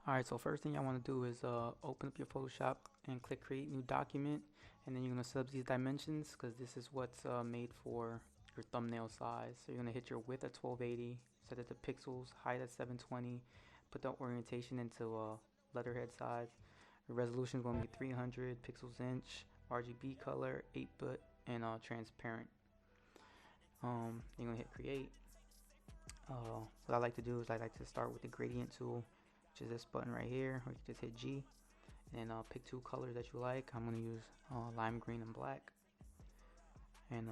Alright, so first thing I want to do is open up your Photoshop and click create new document, and then you're going to set up these dimensions because this is what's made for your thumbnail size. So you're going to hit your width at 1280, set it to pixels, height at 720, put the orientation into letterhead size. Your resolution is going to be 300 pixels inch, RGB color, 8-bit, and transparent. You're going to hit create. What I like to do is I like to start with the gradient tool, which is this button right here, or you can just hit G and pick two colors that you like. I'm going to use lime green and black, and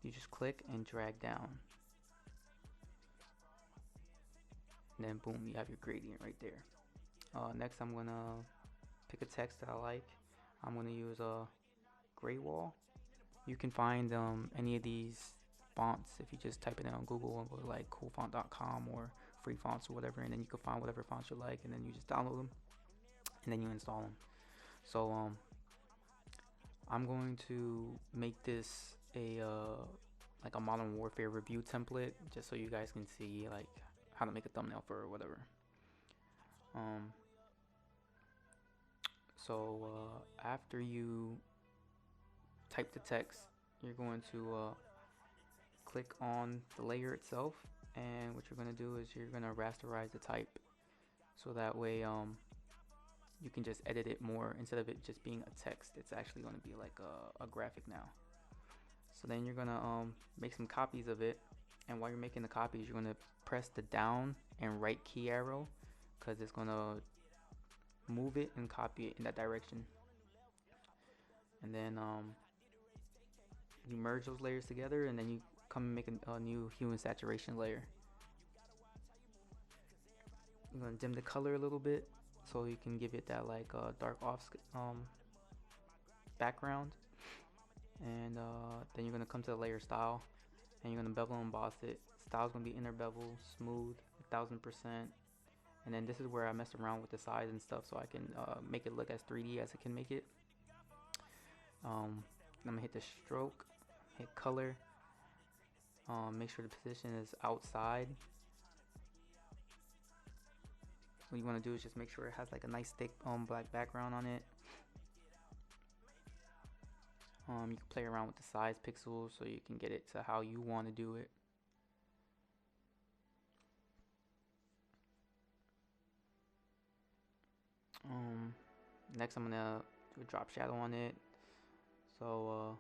you just click and drag down, and then boom, you have your gradient right there. Next I'm going to pick a text that I like. I'm going to use a gray wall. You can find any of these fonts if you just type it in on Google and go to like coolfont.com or free fonts or whatever, and then you can find whatever fonts you like, and then you just download them and then you install them. So I'm going to make this a like a Modern Warfare review template, just so you guys can see like how to make a thumbnail for or whatever. After you type the text, you're going to click on the layer itself, and what you're going to do is you're going to rasterize the type, so that way you can just edit it more. Instead of it just being a text, it's actually going to be like a graphic now. So then you're going to make some copies of it, and while you're making the copies, you're going to press the down and right key arrow, because it's going to move it and copy it in that direction. And then you merge those layers together, and then you come and make a new hue and saturation layer. I'm going to dim the color a little bit so you can give it that like dark off background. And then you're going to come to the layer style, and you're going to bevel and emboss it. Style is going to be inner bevel, smooth, 1000%. And then this is where I mess around with the size and stuff, so I can make it look as 3D as it can make it. I'm going to hit the stroke, hit color, make sure the position is outside. What you want to do is just make sure it has like a nice thick black background on it. You can play around with the size pixels so you can get it to how you want to do it. Next I'm gonna do a drop shadow on it. So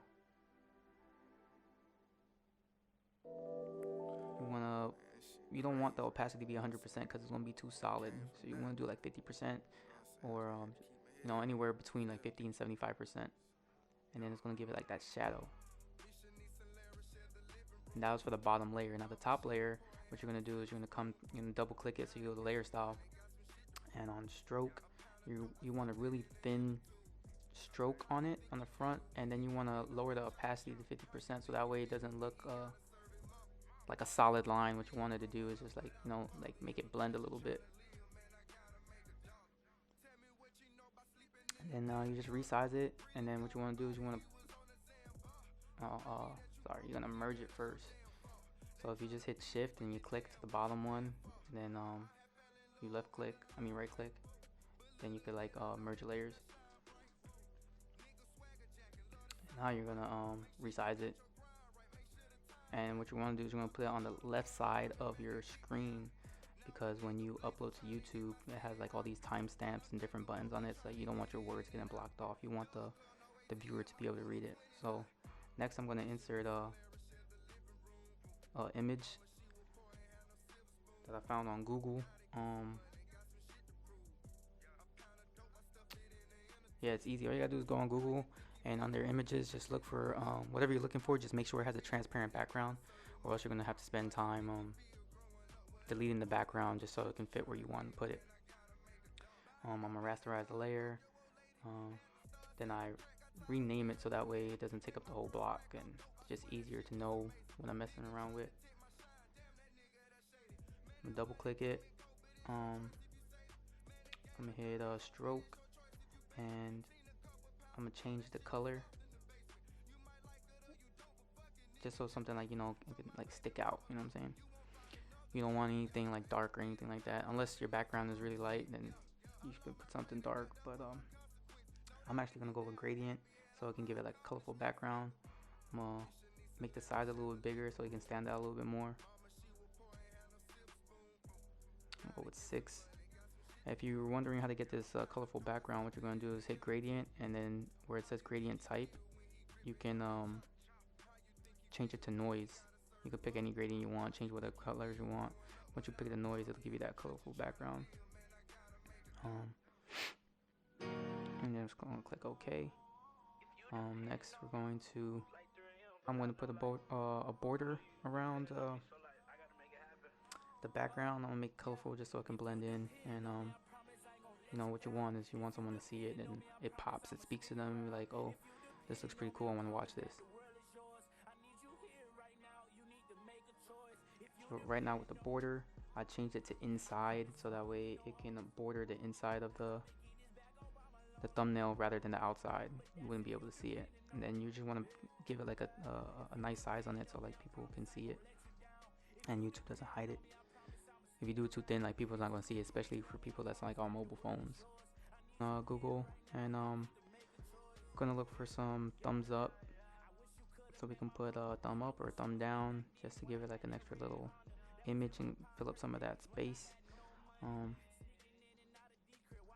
you don't want the opacity to be 100% because it's gonna be too solid. So you want to do like 50%, or anywhere between like 50 and 75%, and then it's gonna give it like that shadow. And that was for the bottom layer. Now the top layer, what you're gonna do is you're gonna double click it, so you go to layer style, and on stroke, you want a really thin stroke on it on the front, and then you want to lower the opacity to 50%, so that way it doesn't look like a solid line. What you wanted to do is just like like make it blend a little bit, and then you just resize it. And then what you want to do is you want to you're gonna merge it first. So if you just hit shift and you click to the bottom one, then you right click, then you could like merge layers. Now you're gonna resize it, and what you want to do is you're gonna put it on the left side of your screen, because when you upload to YouTube, it has like all these timestamps and different buttons on it, so you don't want your words getting blocked off. You want the viewer to be able to read it. So next I'm gonna insert a image that I found on Google. Yeah, it's easy. All you gotta do is go on Google, and under images, just look for whatever you're looking for. Just make sure it has a transparent background, or else you're gonna have to spend time deleting the background just so it can fit where you want to put it. I'm gonna rasterize the layer, then I rename it so that way it doesn't take up the whole block, and it's just easier to know what I'm messing around with. I'm gonna double click it. I'm gonna hit stroke, and I'm gonna change the color just so something like it can like stick out. You know what I'm saying? You don't want anything like dark or anything like that. Unless your background is really light, then you should put something dark. But I'm actually gonna go with gradient so I can give it like a colorful background. I'm gonna make the size a little bit bigger so it can stand out a little bit more. I'll go with 6. If you're wondering how to get this colorful background, what you're going to do is hit gradient, and then where it says gradient type, you can change it to noise. You can pick any gradient you want, change whatever colors you want. Once you pick the noise, it'll give you that colorful background. And then I'm just going to click OK. Next, I'm going to put a border around the background. I'm gonna make it colorful just so it can blend in, and you know what you want is you want someone to see it and it pops, it speaks to them, and be like, oh, this looks pretty cool, I want to watch this. So right now with the border, I changed it to inside so that way it can border the inside of the thumbnail rather than the outside. You wouldn't be able to see it, and then you just want to give it like a nice size on it so like people can see it and YouTube doesn't hide it. If you do it too thin, like people's not gonna see it, especially for people that's like on mobile phones. Google, and gonna look for some thumbs up, so we can put a thumb up or a thumb down just to give it like an extra little image and fill up some of that space.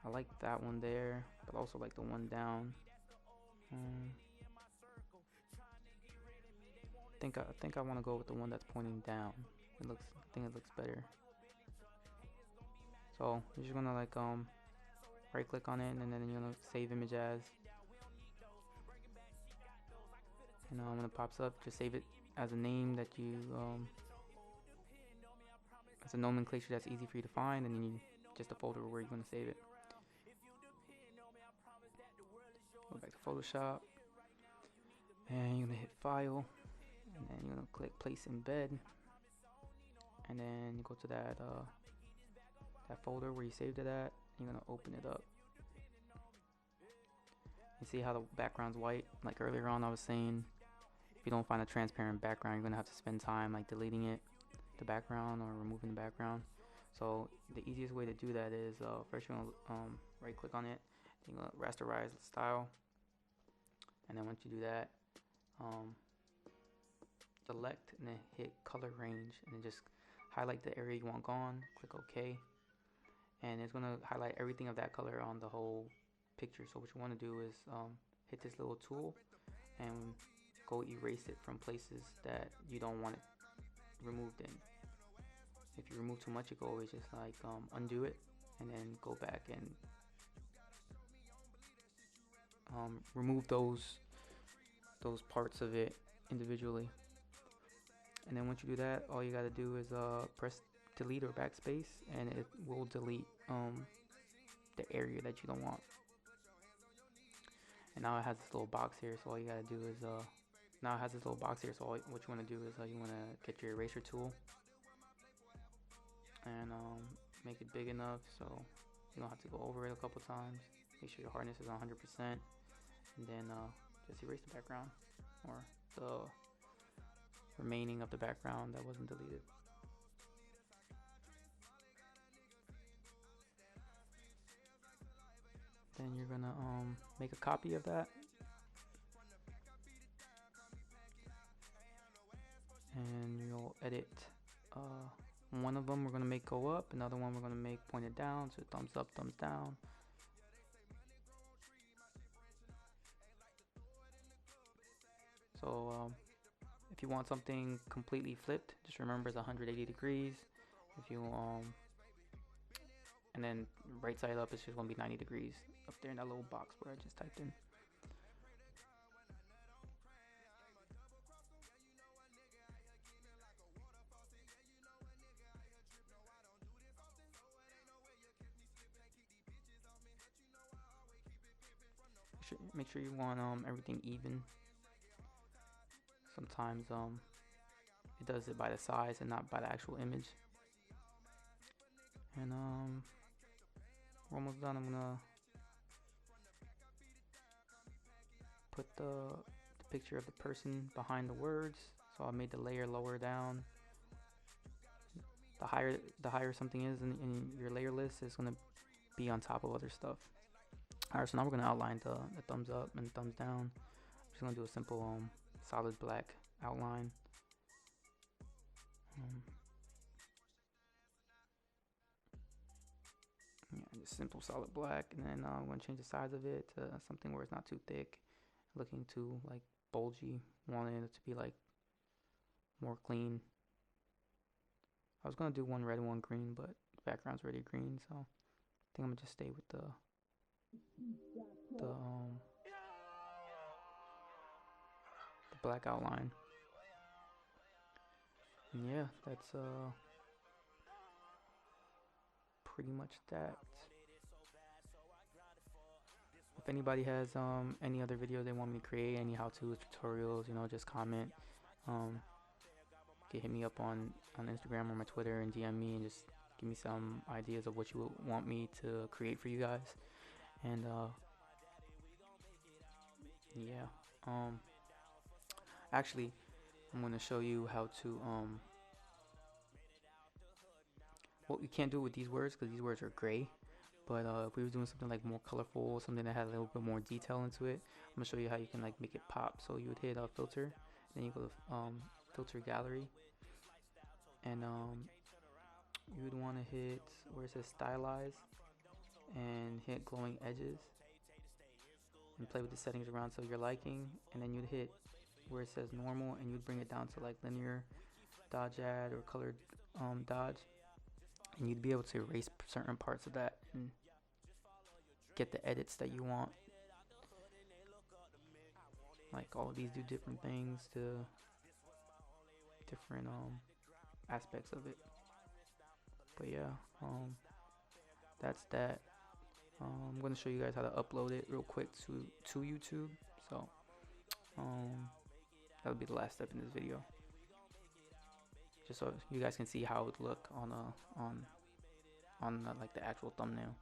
I like that one there, but also like the one down. I think I want to go with the one that's pointing down. I think it looks better. So you're just gonna like right click on it, and then you're gonna save image as, and when it pops up, just save it as a name that you as a nomenclature that's easy for you to find, and then you just a folder where you're gonna save it. Go back to Photoshop, and you're gonna hit File, and then you're gonna click Place Embed, and then you go to that folder where you saved it at. You're gonna open it up. You see how the background's white? Like earlier on I was saying, if you don't find a transparent background, you're gonna have to spend time like deleting the background or removing the background. So the easiest way to do that is first you're gonna right click on it, you're gonna rasterize the style, and then once you do that, select and then hit color range, and then just highlight the area you want gone. Click OK, and it's gonna highlight everything of that color on the whole picture. So what you want to do is hit this little tool and go erase it from places that you don't want it removed in. If you remove too much, you can always just like undo it and then go back and remove those parts of it individually. And then once you do that, all you gotta do is press delete or backspace, and it will delete the area that you don't want. And now it has this little box here, so all you gotta do is now it has this little box here, so what you want to do is you want to get your eraser tool and make it big enough so you don't have to go over it a couple times. Make sure your hardness is 100%, and then just erase the background or the remaining of the background that wasn't deleted. Then you're gonna make a copy of that, and you'll edit one of them we're gonna make go up, another one we're gonna make pointed down, so thumbs up, thumbs down. So if you want something completely flipped, just remember it's 180 degrees. If you and then right side up, it's just gonna be 90 degrees up there in that little box where I just typed in. Make sure you want everything even. Sometimes it does it by the size and not by the actual image. And we're almost done. I'm gonna put the picture of the person behind the words. So I made the layer lower down. the higher something is in your layer list, is gonna be on top of other stuff. Alright, so now we're gonna outline the thumbs up and thumbs down. I'm just gonna do a simple solid black outline. Yeah, just simple solid black, and then I'm gonna change the size of it to something where it's not too thick, looking too like bulgy. Wanting it to be like more clean. I was gonna do one red, one green, but the background's already green, so I think I'm gonna just stay with the black outline. And yeah, that's pretty much that. If anybody has any other videos they want me to create, any how-to tutorials, you know, just comment. You can hit me up on Instagram or my Twitter and DM me and just give me some ideas of what you want me to create for you guys. And yeah, actually, I'm gonna show you how to well, you can't do it with these words because these words are gray. But if we were doing something like more colorful, something that had a little bit more detail into it, I'm gonna show you how you can like make it pop. So you would hit filter, then you go to filter gallery, and you would want to hit where it says stylize, and hit glowing edges, and play with the settings around to your liking, and then you'd hit where it says normal, and you'd bring it down to like linear dodge add or colored dodge, and you'd be able to erase certain parts of that and get the edits that you want. Like all of these do different things to different aspects of it. But yeah, that's that. I'm gonna show you guys how to upload it real quick to YouTube. So that'll be the last step in this video, just so you guys can see how it would look on like the actual thumbnail.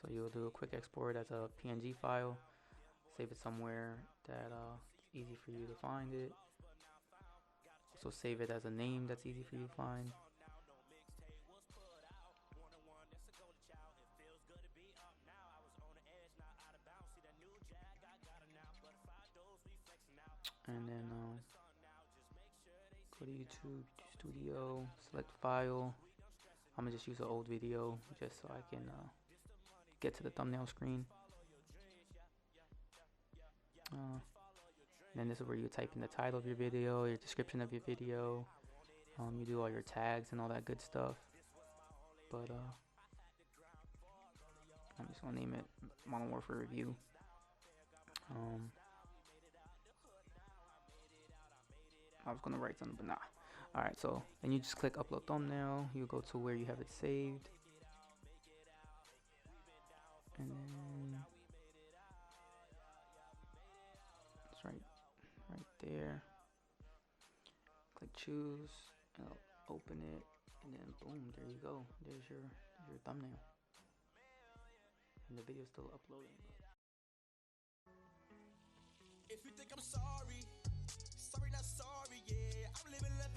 So you'll do a quick export as a PNG file, save it somewhere that it's easy for you to find it. Also save it as a name that's easy for you to find. And then go to YouTube Studio, select file. I'm gonna just use an old video just so I can get to the thumbnail screen. Then this is where you type in the title of your video, your description of your video. You do all your tags and all that good stuff. But I'm just gonna name it Modern Warfare Review. I was gonna write something, but nah. Alright, so then you just click upload thumbnail. You go to where you have it saved, and then it's right there. Click choose, and I'll open it, and then boom, there you go. There's your thumbnail, and the video's still uploading. If you think I'm sorry, not sorry, yeah. I'm living life